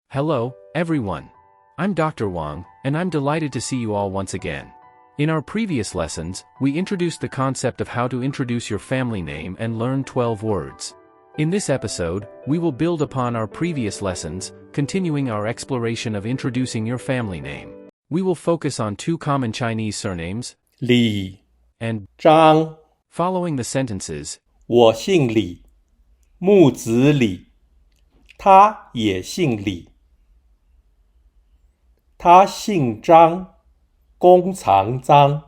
Hello, everyone. I'm Dr. Wang, and I'm delighted to see you all once again. In our previous lessons, we introduced the concept of how to introduce your family name and learn 12 words. In this episode, we will build upon our previous lessons, continuing our exploration of introducing your family name. We will focus on two common Chinese surnames, 李 and 张 following the sentences, 我姓李，木子李，他也姓李。他姓张，弓藏臧，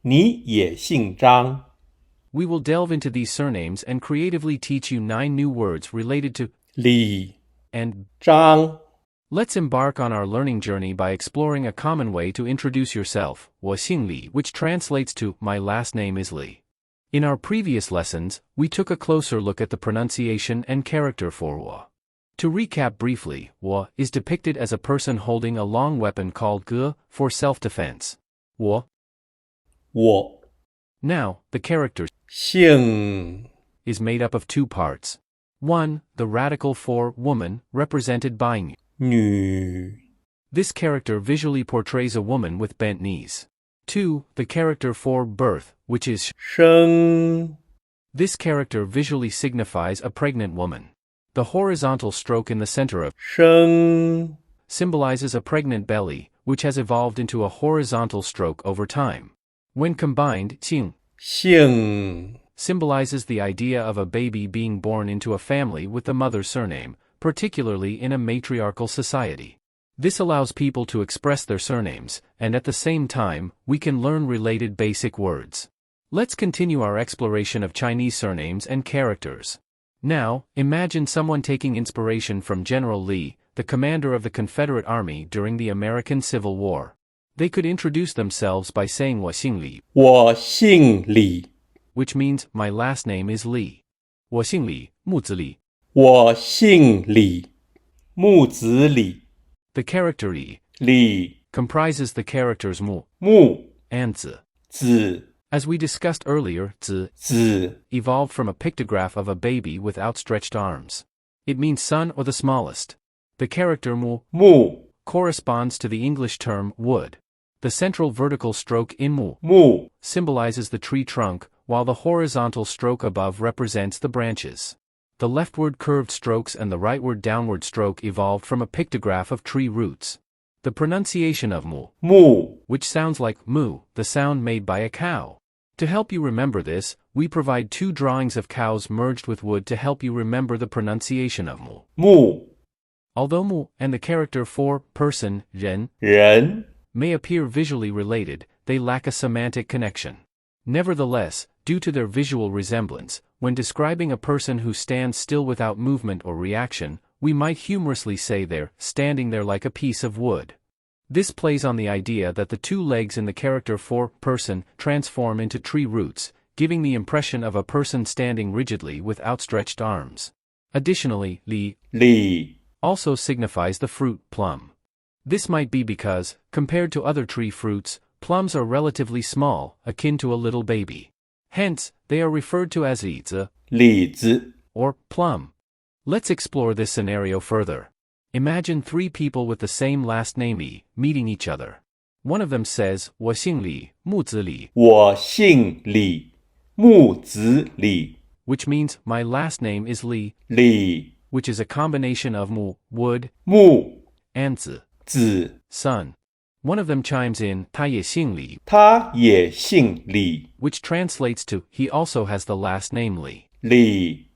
你也姓张。 we will delve into these surnames and creatively teach you 9 new words related to 李 and. 张 Let's embark on our learning journey by exploring a common way to introduce yourself, 我姓李, which translates to my last name is Li. In our previous lessons, we took a closer look at the pronunciation and character for 我. To recap briefly, 我 is depicted as a person holding a long weapon called ge for self-defense. 我. 我 Now, the character 姓 is made up of two parts. 1. The radical for woman, represented by 女. 女 This character visually portrays a woman with bent knees. 2. The character for birth, which is 生 This character visually signifies a pregnant woman. The horizontal stroke in the center of 生 symbolizes a pregnant belly, which has evolved into a horizontal stroke over time. When combined, 姓 姓 symbolizes the idea of a baby being born into a family with the mother's surname, particularly in a matriarchal society. This allows people to express their surnames, and at the same time, we can learn related basic words. Let's continue our exploration of Chinese surnames and characters. Now, imagine someone taking inspiration from General Li, the commander of the Confederate Army during the American Civil War. They could introduce themselves by saying 我姓李, 我姓李， which means my last name is Li. 我姓李,木子李. 我姓李，木子李， The character yi 李 comprises the characters mu 木 and zi. 子 As we discussed earlier, zi 子 evolved from a pictograph of a baby with outstretched arms. It means son or the smallest. The character mu 木 corresponds to the English term wood. The central vertical stroke in mu 木 symbolizes the tree trunk, while the horizontal stroke above represents the branches. The leftward curved strokes and the rightward downward stroke evolved from a pictograph of tree roots. The pronunciation of mu, 木 which sounds like moo, the sound made by a cow. To help you remember this, we provide 2 drawings of cows merged with wood to help you remember the pronunciation of mu. 木 Although mu and the character for person, 人, 人 may appear visually related, they lack a semantic connection. Nevertheless, due to their visual resemblance, when describing a person who stands still without movement or reaction, we might humorously say they're standing there like a piece of wood. This plays on the idea that the 2 legs in the character for person transform into tree roots, giving the impression of a person standing rigidly with outstretched arms. Additionally, li 李 also signifies the fruit plum. This might be because, compared to other tree fruits, plums are relatively small, akin to a little baby. Hence, they are referred to as 李子, 李子 or plum. Let's explore this scenario further. Imagine 3 people with the same last name Li meeting each other. One of them says, 我姓李,木子李, 我姓李，木子李， which means my last name is Li, 李 which is a combination of mu, wood, 木 and zi, 子， son. One of them chimes in, 他也姓李, 他也姓李， which translates to, he also has the last name Li. 李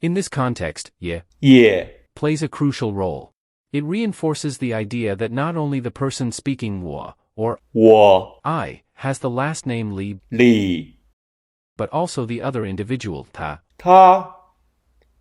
In this context, 也 也 plays a crucial role. It reinforces the idea that not only the person speaking 我, or 我 I, has the last name Li, 李 but also the other individual, 他, 他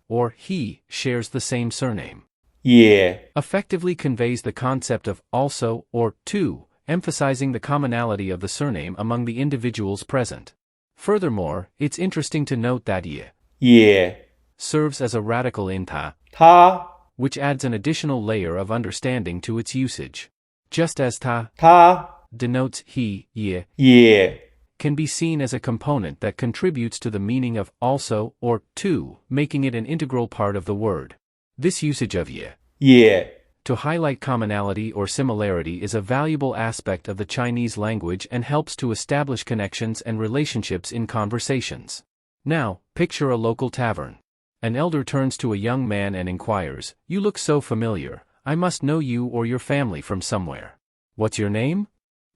or he, shares the same surname. 也 Effectively conveys the concept of also or too, emphasizing the commonality of the surname among the individuals present. Furthermore, it's interesting to note that 也 也 serves as a radical in 他, 他 which adds an additional layer of understanding to its usage. Just as 他 他 denotes he, 也 也 can be seen as a component that contributes to the meaning of also or too, making it an integral part of the word. This usage of 也 也 to highlight commonality or similarity is a valuable aspect of the Chinese language and helps to establish connections and relationships in conversations. Now, picture a local tavern. An elder turns to a young man and inquires, "You look so familiar, I must know you or your family from somewhere. What's your name?"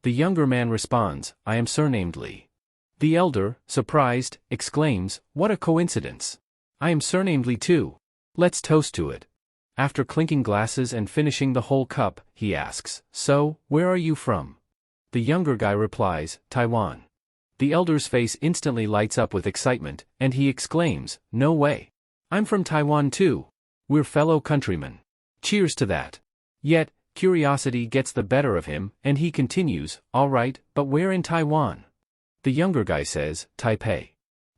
The younger man responds, "I am surnamed Li." The elder, surprised, exclaims, "What a coincidence! I am surnamed Li too. Let's toast to it." After clinking glasses and finishing the whole cup, he asks, "So, where are you from?" The younger guy replies, "Taiwan." The elder's face instantly lights up with excitement, and he exclaims, "No way! I'm from Taiwan too. We're fellow countrymen. Cheers to that." Yet, curiosity gets the better of him, and he continues, "All right, but where in Taiwan?" The younger guy says, "Taipei."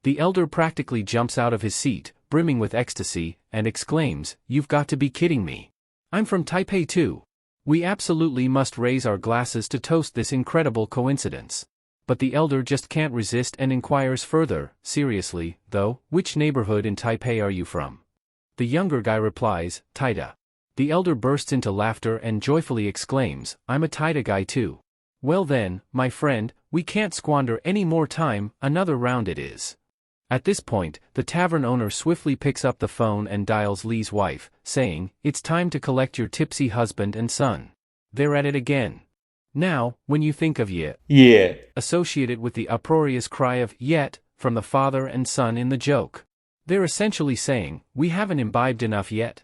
The elder practically jumps out of his seat, brimming with ecstasy, and exclaims, "You've got to be kidding me. I'm from Taipei too. We absolutely must raise our glasses to toast this incredible coincidence." But the elder just can't resist and inquires further, "Seriously, though, which neighborhood in Taipei are you from?" The younger guy replies, "Taita." The elder bursts into laughter and joyfully exclaims, "I'm a Taita guy too. Well then, my friend, we can't squander any more time, another round it is." At this point, the tavern owner swiftly picks up the phone and dials Li's wife, saying, "It's time to collect your tipsy husband and son." They're at it again. Now, when you think of "ye," associated with the uproarious cry of "yet" from the father and son in the joke, they're essentially saying, "We haven't imbibed enough yet."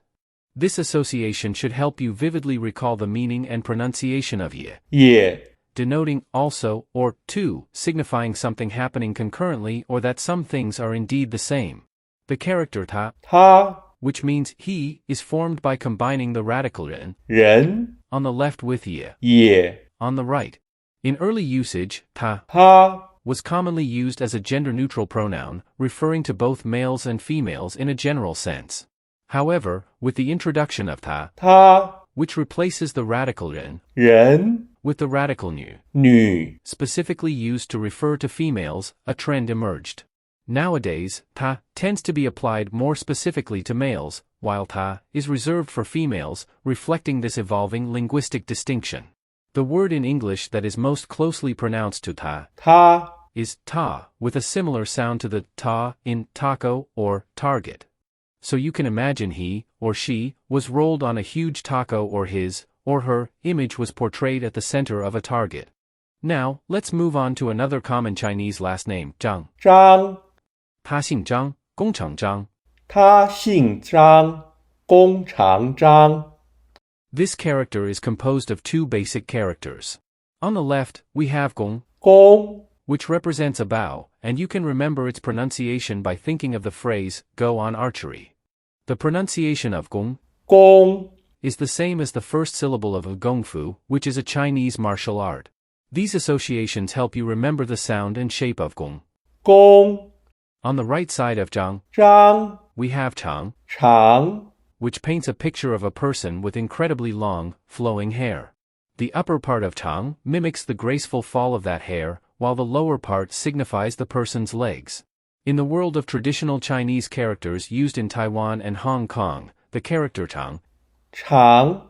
This association should help you vividly recall the meaning and pronunciation of "ye," denoting also or to, signifying something happening concurrently or that some things are indeed the same. The character ta, which means he, is formed by combining the radical ren on the left with ye on the right. In early usage, ta was commonly used as a gender-neutral pronoun, referring to both males and females in a general sense. However, with the introduction of ta, which replaces the radical ren with the radical nu, specifically used to refer to females, a trend emerged. Nowadays, ta tends to be applied more specifically to males, while ta is reserved for females, reflecting this evolving linguistic distinction. The word in English that is most closely pronounced to ta is ta, with a similar sound to the ta in taco or target. So you can imagine he, or she, was rolled on a huge taco, or his, or her, image was portrayed at the center of a target. Now, let's move on to another common Chinese last name, Zhang. 他姓张，工厂张。他姓张，工厂张。 This character is composed of two basic characters. On the left, we have gong, 工 which represents a bow, and you can remember its pronunciation by thinking of the phrase, "go on archery." The pronunciation of gong 工 is the same as the first syllable of a gongfu, which is a Chinese martial art. These associations help you remember the sound and shape of gong. 工 On the right side of zhang, 张 we have chang, 长 which paints a picture of a person with incredibly long, flowing hair. The upper part of chang mimics the graceful fall of that hair, while the lower part signifies the person's legs. In the world of traditional Chinese characters used in Taiwan and Hong Kong, the character chang 长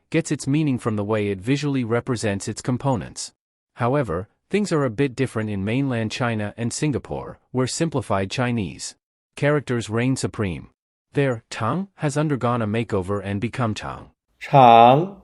gets its meaning from the way it visually represents its components. However, things are a bit different in mainland China and Singapore, where simplified Chinese characters reign supreme. There, chang has undergone a makeover and become chang. 长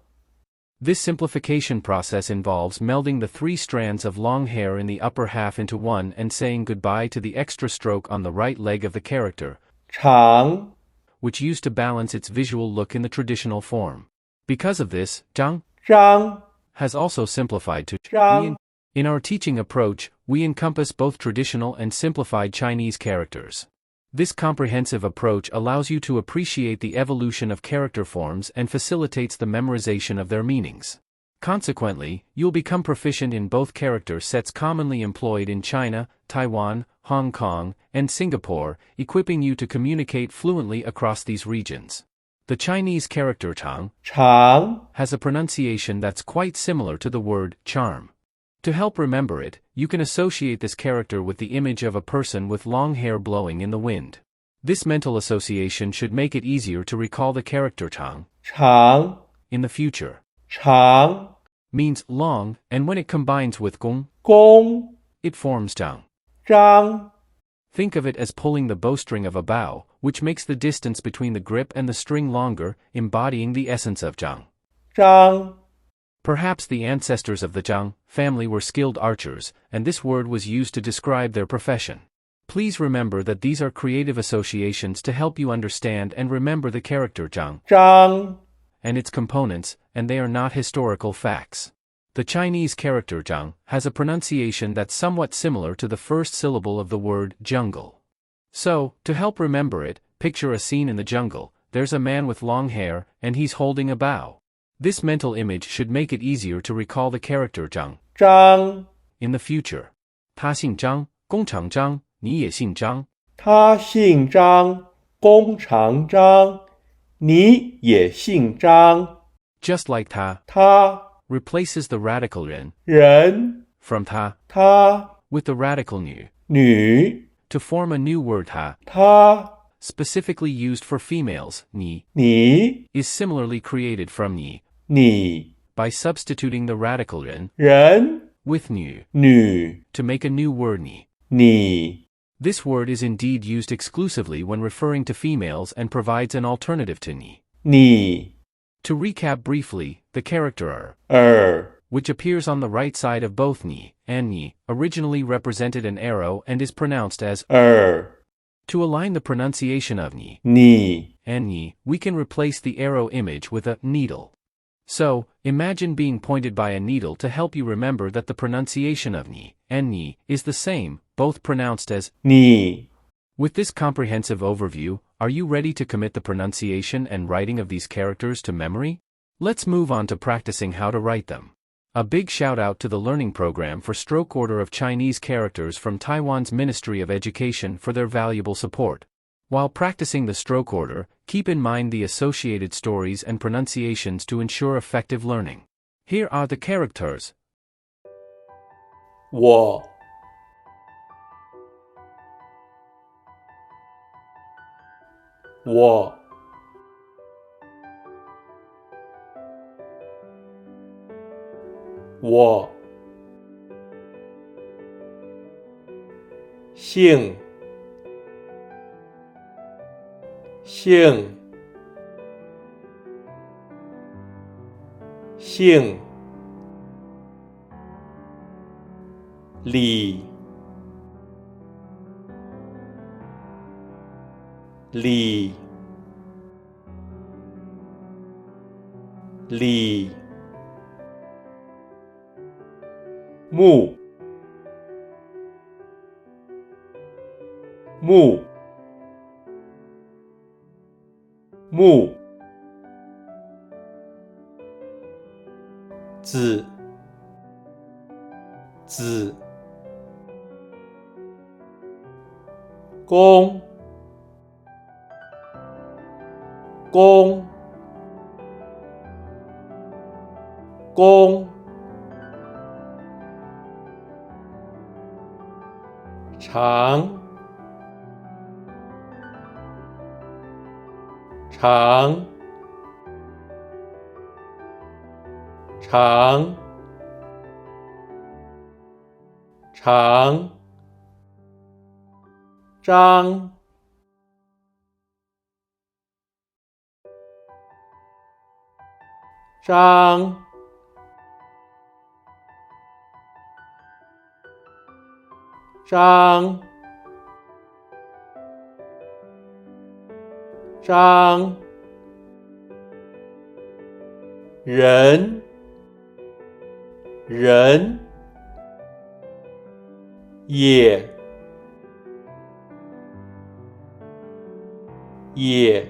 This simplification process involves melding the three strands of long hair in the upper half into one and saying goodbye to the extra stroke on the right leg of the character, 长 which used to balance its visual look in the traditional form. Because of this, zhang 张 has also simplified to 张 In our teaching approach, we encompass both traditional and simplified Chinese characters. This comprehensive approach allows you to appreciate the evolution of character forms and facilitates the memorization of their meanings. Consequently, you'll become proficient in both character sets commonly employed in China, Taiwan, Hong Kong, and Singapore, equipping you to communicate fluently across these regions. The Chinese character chang 长 has a pronunciation that's quite similar to the word charm. To help remember it, you can associate this character with the image of a person with long hair blowing in the wind. This mental association should make it easier to recall the character chang. 长 in the future, 长 means long, and when it combines with gong, 弓 it forms zhang. 张 Think of it as pulling the bowstring of a bow, which makes the distance between the grip and the string longer, embodying the essence of zhang. 张 Perhaps the ancestors of the Zhang family were skilled archers, and this word was used to describe their profession. Please remember that these are creative associations to help you understand and remember the character Zhang 张 and its components, and they are not historical facts. The Chinese character Zhang has a pronunciation that's somewhat similar to the first syllable of the word jungle. So, to help remember it, picture a scene in the jungle. There's a man with long hair, and he's holding a bow. This mental image should make it easier to recall the character Zhang 张 in the future. 他姓张，工厂张，你也姓张。他姓张，弓长张，你也姓张。 Just like 他他 replaces the radical 人 人 from 他他 with the radical 女 女 to form a new word 他 他 specifically used for females, 你 你 is similarly created from 你你 by substituting the radical 人人 with 女女 to make a new word 你. 你 This word is indeed used exclusively when referring to females and provides an alternative to 你. 你 To recap briefly, the character 耳 which appears on the right side of both 你and 你, originally represented an arrow and is pronounced as 耳 To align the pronunciation of 你 你 and 你, we can replace the arrow image with a needle. So, imagine being pointed by a needle to help you remember that the pronunciation of 你 and 你 is the same, both pronounced as 你 With this comprehensive overview, are you ready to commit the pronunciation and writing of these characters to memory? Let's move on to practicing how to write them. A big shout out to the learning program for stroke order of Chinese characters from Taiwan's Ministry of Education for their valuable support. While practicing the stroke order, keep in mind the associated stories and pronunciations to ensure effective learning. Here are the characters. 我我我姓姓姓李李李木木木子子公公公长长长长张张张张人人也也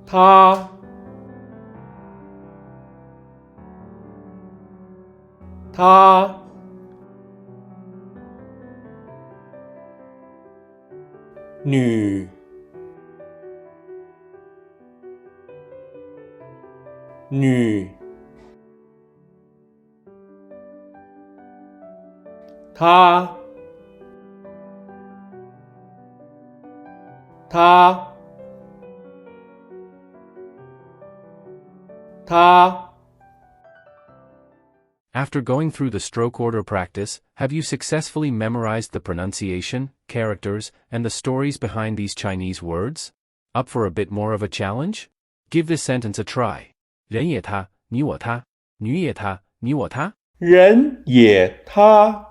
他他女女他他他。 After going through the stroke order practice, have you successfully memorized the pronunciation, characters, and the stories behind these Chinese words? Up for a bit more of a challenge? Give this sentence a try. 人也他,你我他,女也他,你我他。人也他，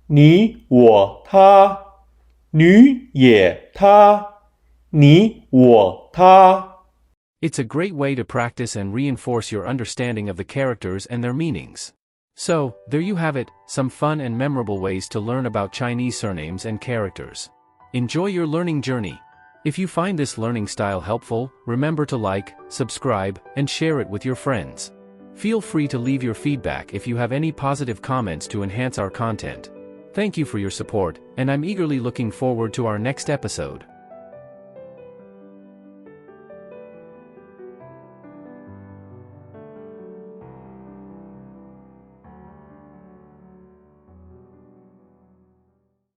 你我他，女也他，你我他。 It's a great way to practice and reinforce your understanding of the characters and their meanings. So, there you have it, some fun and memorable ways to learn about Chinese surnames and characters. Enjoy your learning journey. If you find this learning style helpful, remember to like, subscribe, and share it with your friends. Feel free to leave your feedback if you have any positive comments to enhance our content. Thank you for your support, and I'm eagerly looking forward to our next episode.